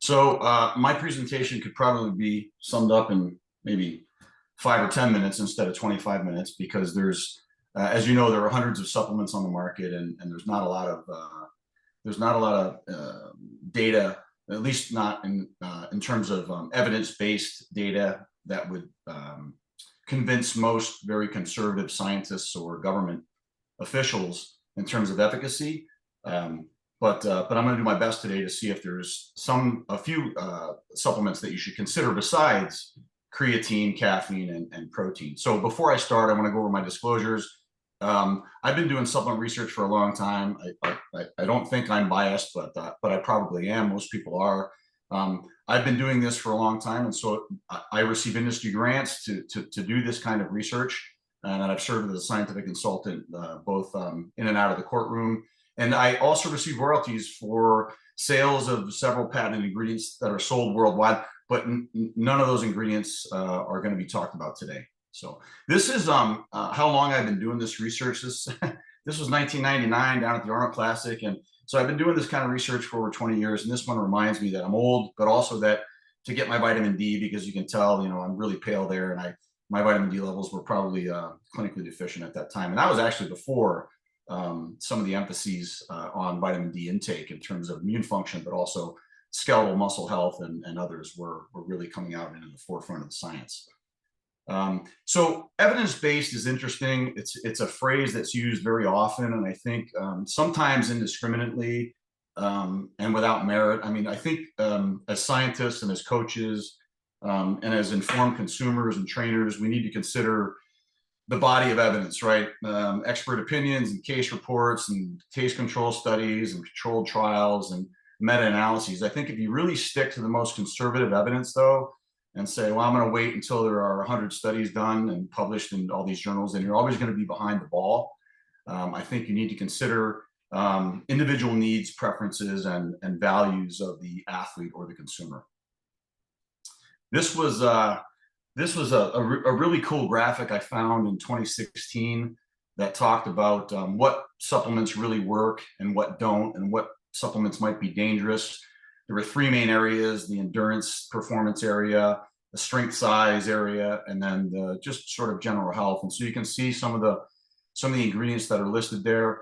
My presentation could probably be summed up in maybe 5 or 10 minutes instead of 25 minutes because as you know, there are hundreds of supplements on the market, and there's not a lot of data, at least not in terms of evidence-based data that would convince most very conservative scientists or government officials in terms of efficacy. But I'm going to do my best today to see if there's a few supplements that you should consider besides creatine, caffeine, and protein. So before I start, I want to go over my disclosures. I've been doing supplement research for a long time. I don't think I'm biased, but I probably am. Most people are. I've been doing this for a long time, and so I receive industry grants to do this kind of research, and I've served as a scientific consultant both in and out of the courtroom. And I also receive royalties for sales of several patented ingredients that are sold worldwide, but none of those ingredients are going to be talked about today. So this is how long I've been doing this research. This was 1999 down at the Arnold Classic. And so I've been doing this kind of research for over 20 years. And this one reminds me that I'm old, but also that to get my vitamin D, because you can tell, I'm really pale there. And my vitamin D levels were probably clinically deficient at that time. And that was actually before some of the emphases on vitamin D intake in terms of immune function, but also skeletal muscle health and others were really coming out into the forefront of the science. So evidence-based is interesting. It's a phrase that's used very often, and I think sometimes indiscriminately and without merit. I mean, I think as scientists and as coaches and as informed consumers and trainers, we need to consider the body of evidence, right? Expert opinions and case reports and case control studies and controlled trials and meta-analyses. I think if you really stick to the most conservative evidence, though, and say, well, I'm going to wait until there are 100 studies done and published in all these journals, and you're always going to be behind the ball. I think you need to consider individual needs, preferences, and values of the athlete or the consumer. This was a really cool graphic I found in 2016 that talked about what supplements really work and what don't, and what supplements might be dangerous. There were three main areas: the endurance performance area, the strength size area, and then the just sort of general health. And so you can see some of the ingredients that are listed there.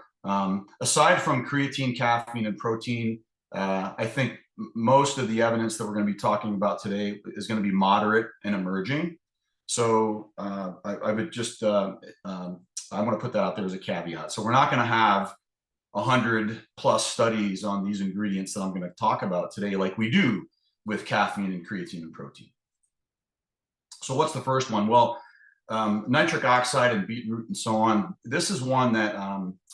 Aside from creatine, caffeine, and protein, I think most of the evidence that we're going to be talking about today is going to be moderate and emerging. So I would just I want to put that out there as a caveat. So we're not going to have 100+ studies on these ingredients that I'm going to talk about today, like we do with caffeine and creatine and protein. So what's the first one? Well, nitric oxide and beetroot and so on. This is one that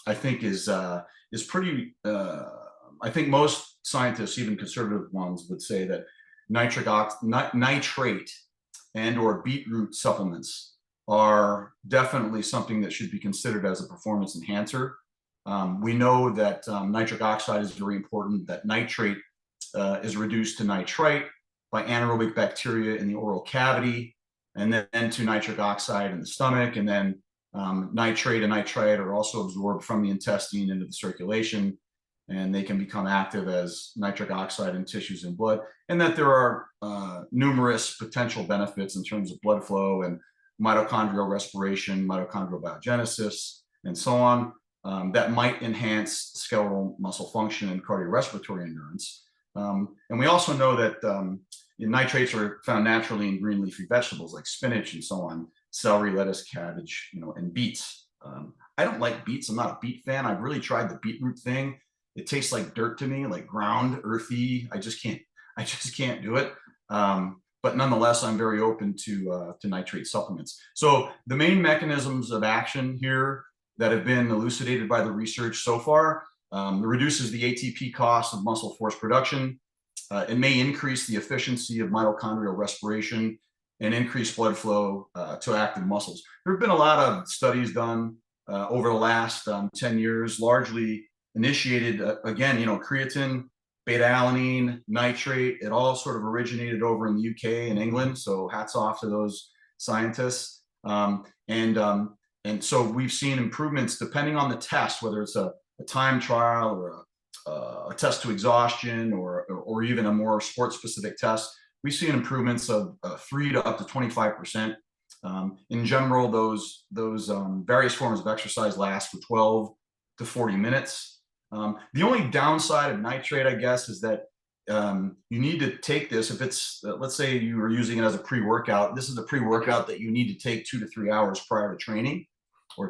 I think is pretty. I think most scientists, even conservative ones, would say that nitrate and/or beetroot supplements are definitely something that should be considered as a performance enhancer. We know that nitric oxide is very important, that nitrate is reduced to nitrite by anaerobic bacteria in the oral cavity, and then to nitric oxide in the stomach, and then nitrate and nitrite are also absorbed from the intestine into the circulation, and they can become active as nitric oxide in tissues and blood, and that there are numerous potential benefits in terms of blood flow and mitochondrial respiration, mitochondrial biogenesis, and so on. That might enhance skeletal muscle function and cardiorespiratory endurance. And we also know that nitrates are found naturally in green leafy vegetables like spinach and so on, celery, lettuce, cabbage, and beets. I don't like beets. I'm not a beet fan. I've really tried the beetroot thing. It tastes like dirt to me, like ground, earthy. I just can't do it. But nonetheless, I'm very open to nitrate supplements. So the main mechanisms of action here that have been elucidated by the research so far: it reduces the ATP cost of muscle force production. It may increase the efficiency of mitochondrial respiration and increase blood flow to active muscles. There have been a lot of studies done over the last 10 years, largely initiated, again, creatine, beta-alanine, nitrate. It all sort of originated over in the UK and England. So hats off to those scientists. And so we've seen improvements depending on the test, whether it's a time trial or a test to exhaustion or even a more sport-specific test, we see improvements of 3 to up to 25%. In general, those various forms of exercise last for 12 to 40 minutes. The only downside of nitrate, I guess, is that you need to take this if it's, let's say you are using it as a pre-workout. This is a pre-workout that you need to take 2 to 3 hours prior to training or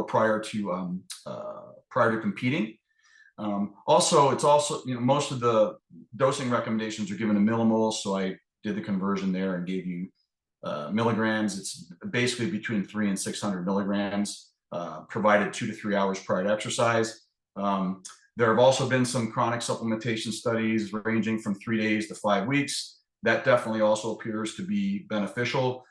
prior to competing. Also, it's also, most of the dosing recommendations are given in millimoles. So I did the conversion there and gave you milligrams. It's basically between 300 and 600 milligrams, provided 2 to 3 hours prior to exercise. There have also been some chronic supplementation studies ranging from 3 days to 5 weeks. That definitely also appears to be beneficial.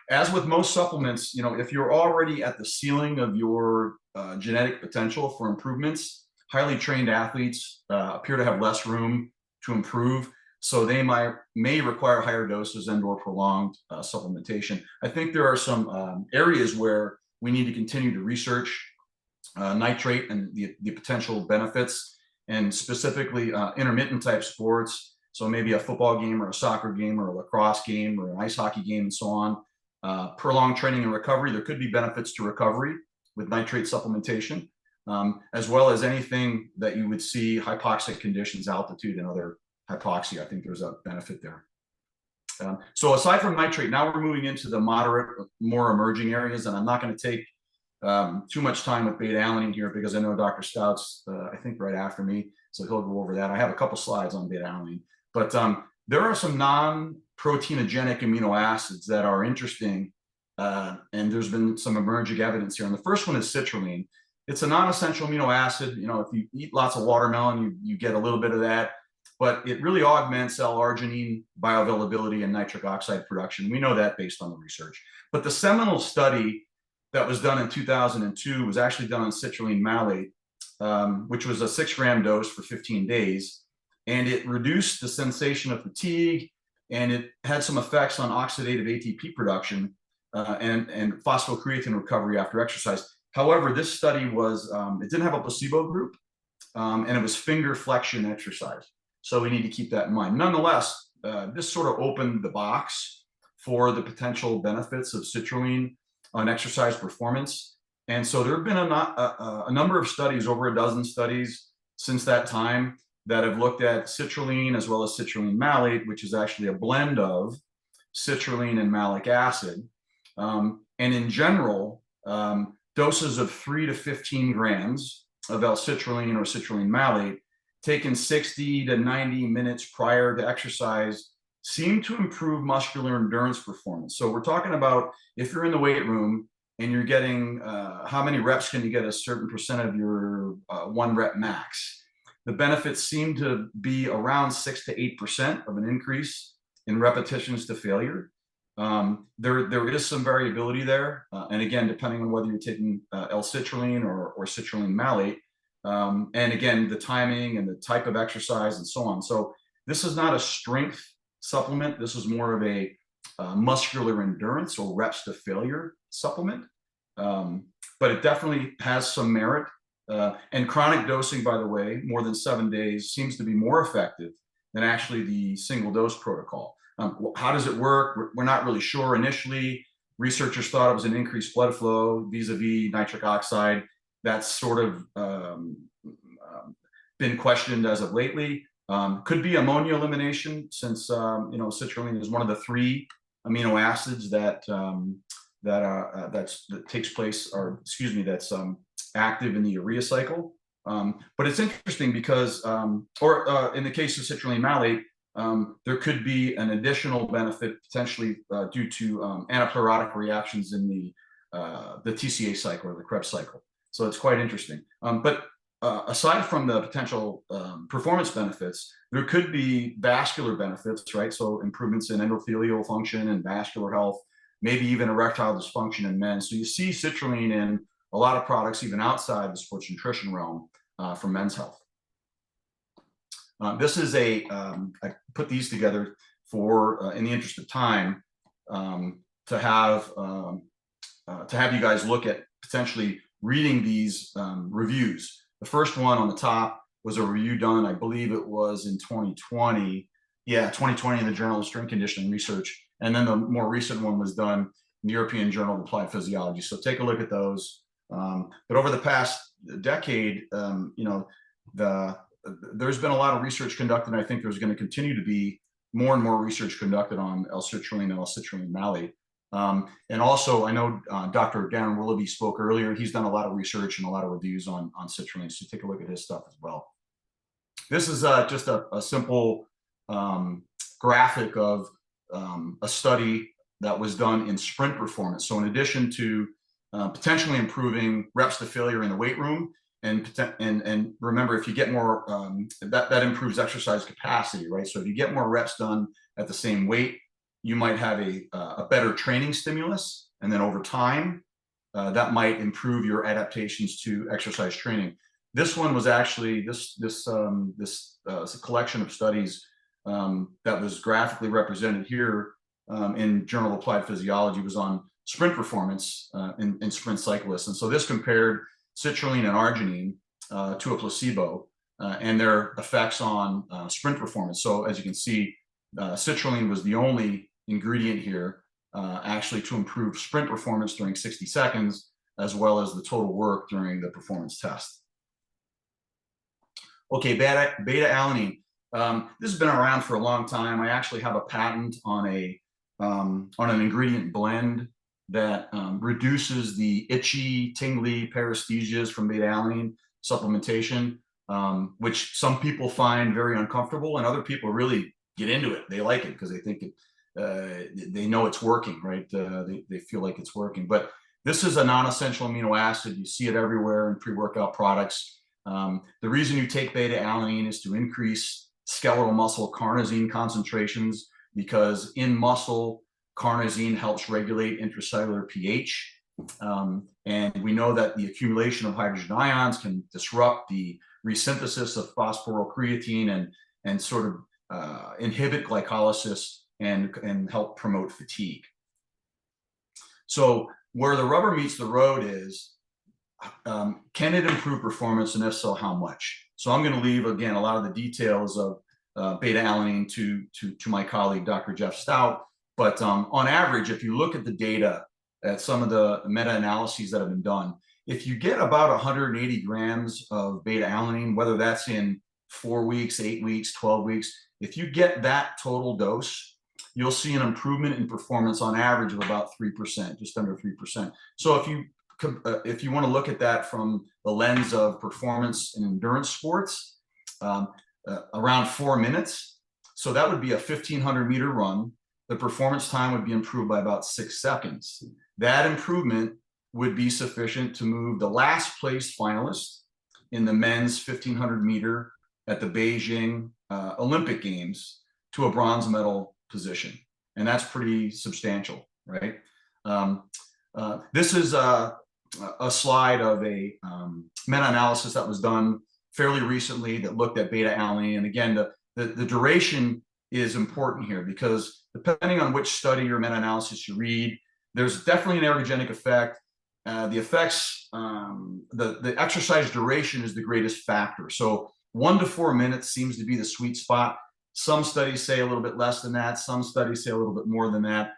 As with most supplements, if you're already at the ceiling of your genetic potential for improvements, highly trained athletes appear to have less room to improve. So they may require higher doses and/or prolonged supplementation. I think there are some areas where we need to continue to research nitrate and the potential benefits, and specifically intermittent type sports. So maybe a football game or a soccer game or a lacrosse game or an ice hockey game and so on. Prolonged training and recovery, there could be benefits to recovery with nitrate supplementation, as well as anything that you would see, hypoxic conditions, altitude, and other hypoxia. I think there's a benefit there. So aside from nitrate, now we're moving into the moderate, more emerging areas, and I'm not going to take too much time with beta-alanine here because I know Dr. Stout's, I think, right after me, so he'll go over that. I have a couple slides on beta-alanine, but there are some non-proteinogenic amino acids that are interesting, and there's been some emerging evidence here. And the first one is citrulline. It's a non-essential amino acid. If you eat lots of watermelon, you get a little bit of that, but it really augments L-arginine bioavailability and nitric oxide production. We know that based on the research. But the seminal study that was done in 2002 was actually done on citrulline malate, which was a 6-gram dose for 15 days. And it reduced the sensation of fatigue, and it had some effects on oxidative ATP production and phosphocreatine recovery after exercise. However, this study it didn't have a placebo group, and it was finger flexion exercise. So we need to keep that in mind. Nonetheless, this sort of opened the box for the potential benefits of citrulline on exercise performance. And so there have been a number of studies, over a dozen studies since that time, that have looked at citrulline as well as citrulline malate, which is actually a blend of citrulline and malic acid. And in general, doses of 3 to 15 grams of L-citrulline or citrulline malate taken 60 to 90 minutes prior to exercise seem to improve muscular endurance performance. So we're talking about if you're in the weight room and you're getting, how many reps can you get a certain percent of your 1 rep max? The benefits seem to be around 6 to 8% of an increase in repetitions to failure. There is some variability there. And again, depending on whether you're taking L-citrulline or citrulline malate, and again, the timing and the type of exercise and so on. So this is not a strength supplement. This is more of a muscular endurance or reps to failure supplement. But it definitely has some merit. And chronic dosing, by the way, more than 7 days, seems to be more effective than actually the single dose protocol. How does it work? We're not really sure. Initially, researchers thought it was an increased blood flow vis-a-vis nitric oxide. That's sort of been questioned as of lately. Could be ammonia elimination, since citrulline is one of the 3 amino acids that takes place, or excuse me, that's active in the urea cycle. But it's interesting because, in the case of citrulline malate, there could be an additional benefit potentially due to anaplerotic reactions in the TCA cycle or the Krebs cycle. So it's quite interesting. But aside from the potential performance benefits, there could be vascular benefits, right? So improvements in endothelial function and vascular health, maybe even erectile dysfunction in men. So you see citrulline in a lot of products, even outside the sports nutrition realm, for men's health. This is I put these together for, in the interest of time, to have you guys look at potentially reading these reviews. The first one on the top was a review done, I believe it was in 2020. Yeah, 2020 in the Journal of Strength Conditioning Research. And then the more recent one was done in the European Journal of Applied Physiology. So take a look at those. But over the past decade, there's been a lot of research conducted, and I think there's going to continue to be more and more research conducted on L-citrulline and L-citrulline malate. And also, I know Dr. Darren Willoughby spoke earlier. He's done a lot of research and a lot of reviews on citrulline, so take a look at his stuff as well. This is just a simple graphic of a study that was done in sprint performance. So in addition to potentially improving reps to failure in the weight room, and remember, if you get more, that improves exercise capacity, right? So if you get more reps done at the same weight, you might have a better training stimulus, and then over time, that might improve your adaptations to exercise training. This one was actually this collection of studies that was graphically represented here in Journal of Applied Physiology was on sprint performance in sprint cyclists, and so this compared citrulline and arginine to a placebo and their effects on sprint performance. So as you can see, citrulline was the only ingredient here actually to improve sprint performance during 60 seconds, as well as the total work during the performance test. Okay, beta-alanine. This has been around for a long time. I actually have a patent on an ingredient blend that reduces the itchy, tingly paresthesias from beta-alanine supplementation, which some people find very uncomfortable, and other people really get into it. They like it because they think they know it's working, right? They feel like it's working. But this is a non-essential amino acid. You see it everywhere in pre-workout products. The reason you take beta-alanine is to increase skeletal muscle carnosine concentrations, because in muscle, carnosine helps regulate intracellular pH. And we know that the accumulation of hydrogen ions can disrupt the resynthesis of phosphorylcreatine and sort of inhibit glycolysis and help promote fatigue. So where the rubber meets the road is, can it improve performance, and if so, how much? So I'm going to leave, again, a lot of the details of beta-alanine to my colleague, Dr. Jeff Stout. But on average, if you look at the data, at some of the meta-analyses that have been done, if you get about 180 grams of beta-alanine, whether that's in 4 weeks, 8 weeks, 12 weeks, if you get that total dose, you'll see an improvement in performance on average of about 3%, just under 3%. So if you want to look at that from the lens of performance in endurance sports, around 4 minutes, so that would be a 1,500-meter run. The performance time would be improved by about 6 seconds. That improvement would be sufficient to move the last place finalist in the men's 1,500-meter at the Beijing Olympic Games to a bronze medal position. And that's pretty substantial, right? This is a slide of a meta-analysis that was done fairly recently that looked at beta-alanine. And again, the duration is important here, because depending on which study or meta-analysis you read, there's definitely an ergogenic effect. The effects, the exercise duration is the greatest factor. So 1 to 4 minutes seems to be the sweet spot. Some studies say a little bit less than that. Some studies say a little bit more than that.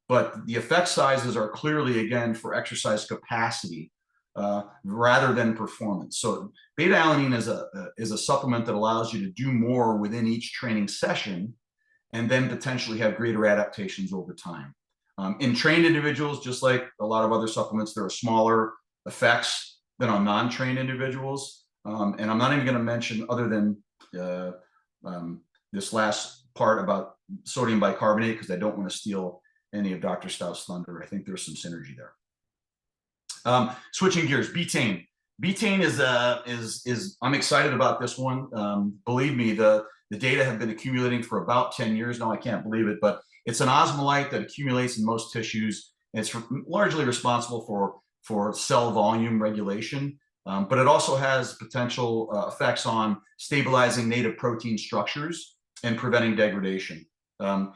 But the effect sizes are clearly, again, for exercise capacity rather than performance. So beta-alanine is a supplement that allows you to do more within each training session, and then potentially have greater adaptations over time. In trained individuals, just like a lot of other supplements, there are smaller effects than on non-trained individuals. And I'm not even going to mention, other than this last part about sodium bicarbonate, because I don't want to steal any of Dr. Stout's thunder. I think there's some synergy there. Switching gears, betaine. Betaine is I'm excited about this one. Believe me, the data have been accumulating for about 10 years now. I can't believe it, but it's an osmolyte that accumulates in most tissues. It's largely responsible for cell volume regulation, but it also has potential effects on stabilizing native protein structures and preventing degradation.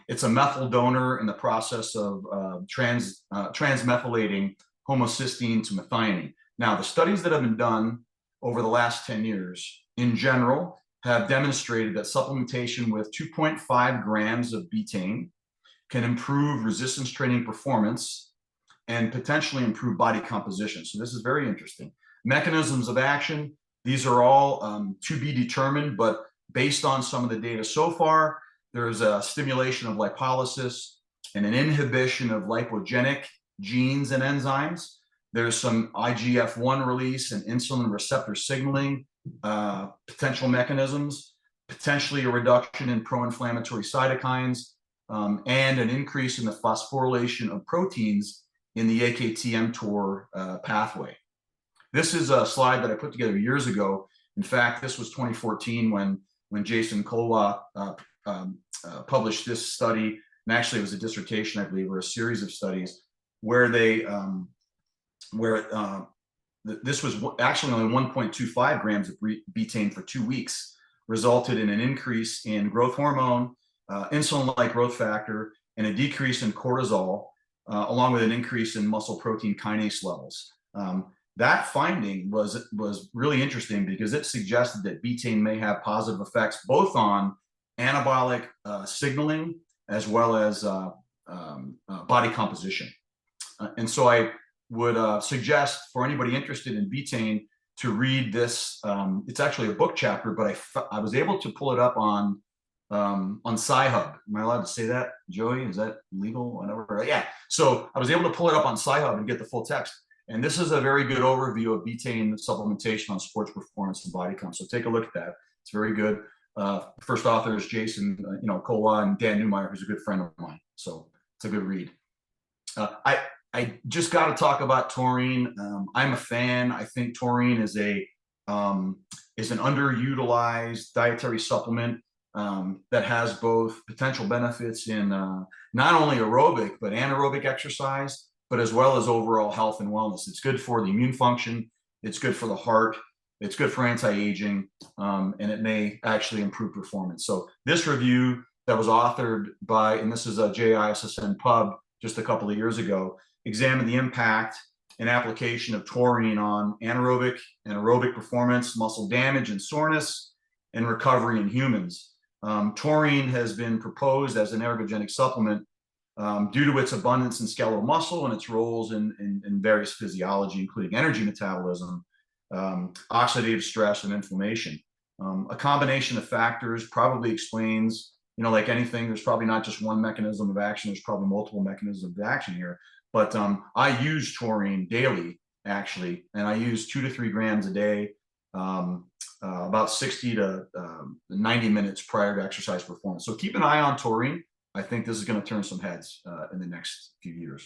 It's a methyl donor in the process of transmethylating homocysteine to methionine. Now, the studies that have been done over the last 10 years in general have demonstrated that supplementation with 2.5 grams of betaine can improve resistance training performance and potentially improve body composition. So this is very interesting. Mechanisms of action, these are all to be determined, but based on some of the data so far, there's a stimulation of lipolysis and an inhibition of lipogenic genes and enzymes. There's some IGF-1 release and insulin receptor signaling potential mechanisms, potentially a reduction in pro-inflammatory cytokines, and an increase in the phosphorylation of proteins in the AKT-mTOR pathway. This is a slide that I put together years ago. In fact, this was 2014 when Jason Kolwa published this study, and actually it was a dissertation, I believe, or a series of studies where they this was actually only 1.25 grams of betaine for 2 weeks, resulted in an increase in growth hormone, insulin-like growth factor, and a decrease in cortisol, along with an increase in muscle protein kinase levels. That finding was really interesting because it suggested that betaine may have positive effects both on anabolic signaling as well as body composition. And so I would suggest for anybody interested in betaine to read this. It's actually a book chapter, but I was able to pull it up on Sci-Hub. Am I allowed to say that, Joey? Is that legal? Whatever. Yeah. So I was able to pull it up on Sci-Hub and get the full text. And this is a very good overview of betaine supplementation on sports performance and body comp. So take a look at that. It's very good. First author is Jason, Kolwa, and Dan Newmeyer, who's a good friend of mine. So it's a good read. I just got to talk about taurine. I'm a fan. I think taurine is an underutilized dietary supplement that has both potential benefits in not only aerobic but anaerobic exercise, but as well as overall health and wellness. It's good for the immune function. It's good for the heart. It's good for anti-aging, and it may actually improve performance. So this review that was authored by, and this is a JISSN Pub just a couple of years ago, examined the impact and application of taurine on anaerobic and aerobic performance, muscle damage and soreness, and recovery in humans. Taurine has been proposed as an ergogenic supplement due to its abundance in skeletal muscle and its roles in various physiology, including energy metabolism, oxidative stress, and inflammation. A combination of factors probably explains, like anything, there's probably not just one mechanism of action, there's probably multiple mechanisms of action here. But I use taurine daily, actually, and I use 2 to 3 grams a day, about 60 to 90 minutes prior to exercise performance. So keep an eye on taurine. I think this is going to turn some heads in the next few years.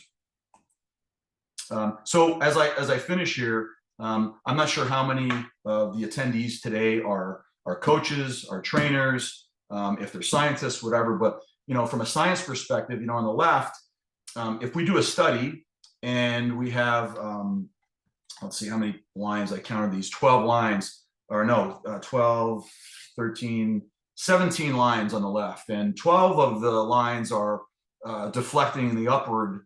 So as I finish here, I'm not sure how many of the attendees today are coaches, are trainers, if they're scientists, whatever. But from a science perspective, on the left, if we do a study and we have, let's see how many lines I counted these, 12 lines, or no, 12, 13, 17 lines on the left, and 12 of the lines are deflecting in the upward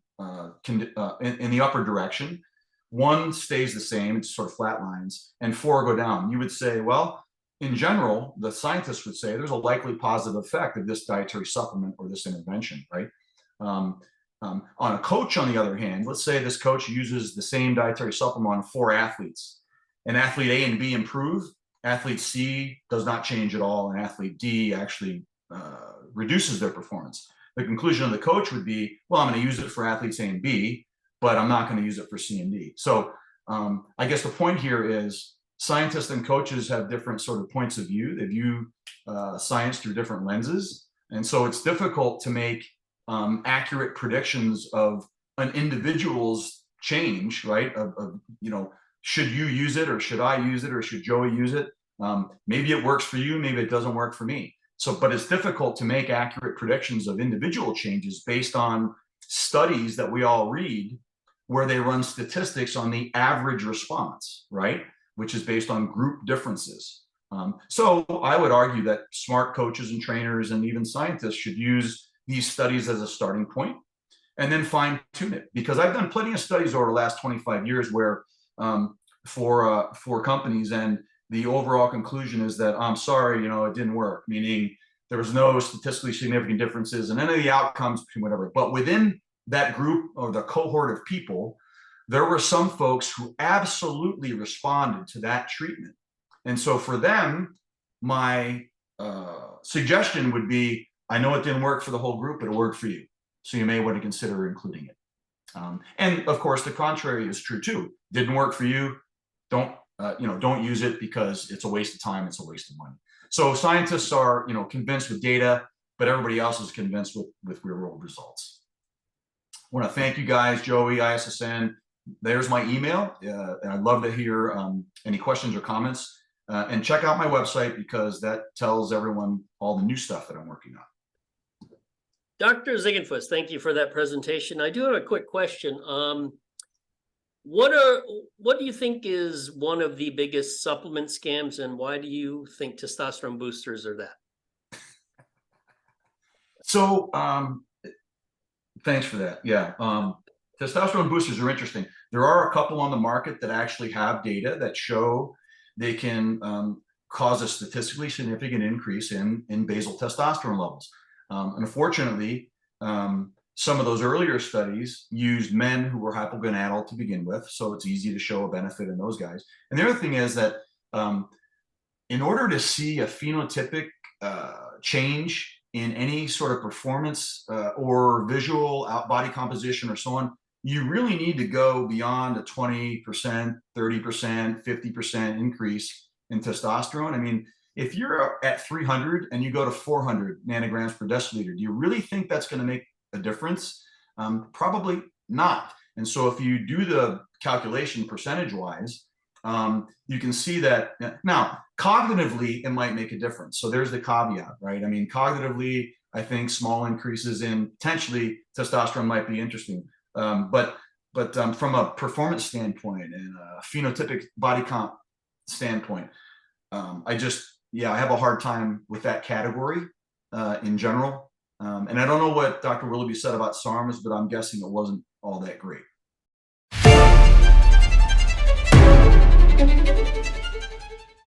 in the upward direction. 1 stays the same, it's sort of flat lines, and 4 go down. You would say, well, in general, the scientists would say there's a likely positive effect of this dietary supplement or this intervention, right? On a coach, on the other hand, let's say this coach uses the same dietary supplement on 4 athletes, and athlete A and B improve, athlete C does not change at all, and athlete D actually reduces their performance. The conclusion of the coach would be, well, I'm going to use it for athletes A and B, but I'm not going to use it for C and D. So I guess the point here is scientists and coaches have different sort of points of view. They view science through different lenses. And so it's difficult to make accurate predictions of an individual's change, right? Should you use it, or should I use it, or should Joey use it? Maybe it works for you, maybe it doesn't work for me. So, but it's difficult to make accurate predictions of individual changes based on studies that we all read, where they run statistics on the average response, right? Which is based on group differences. So I would argue that smart coaches and trainers and even scientists should use these studies as a starting point and then fine tune it. Because I've done plenty of studies over the last 25 years where for companies, and the overall conclusion is that I'm sorry, it didn't work, meaning there was no statistically significant differences in any of the outcomes between whatever. But within that group or the cohort of people, there were some folks who absolutely responded to that treatment. And so for them, my suggestion would be, I know it didn't work for the whole group, but it worked for you. So you may want to consider including it. And of course, the contrary is true too. Didn't work for you, don't use it because it's a waste of time, it's a waste of money. So scientists are, convinced with data, but everybody else is convinced with real world results. I want to thank you guys, Joey, ISSN. There's my email. And I'd love to hear any questions or comments. And check out my website because that tells everyone all the new stuff that I'm working on. Dr. Ziegenfuss, thank you for that presentation. I do have a quick question. What do you think is one of the biggest supplement scams, and why do you think testosterone boosters are that? So thanks for that. Yeah. Testosterone boosters are interesting. There are a couple on the market that actually have data that show they can cause a statistically significant increase in basal testosterone levels. Unfortunately, some of those earlier studies used men who were hypogonadal to begin with, so it's easy to show a benefit in those guys. And the other thing is that in order to see a phenotypic change in any sort of performance or visual body composition or so on, you really need to go beyond a 20%, 30%, 50% increase in testosterone. I mean, if you're at 300 and you go to 400 nanograms per deciliter, do you really think that's going to make a difference? Probably not. And so if you do the calculation percentage-wise, you can see that now cognitively it might make a difference. So there's the caveat, right? I mean, cognitively, I think small increases in potentially testosterone might be interesting. But from a performance standpoint and a phenotypic body comp standpoint, I have a hard time with that category in general. And I don't know what Dr. Willoughby said about SARMs, but I'm guessing it wasn't all that great.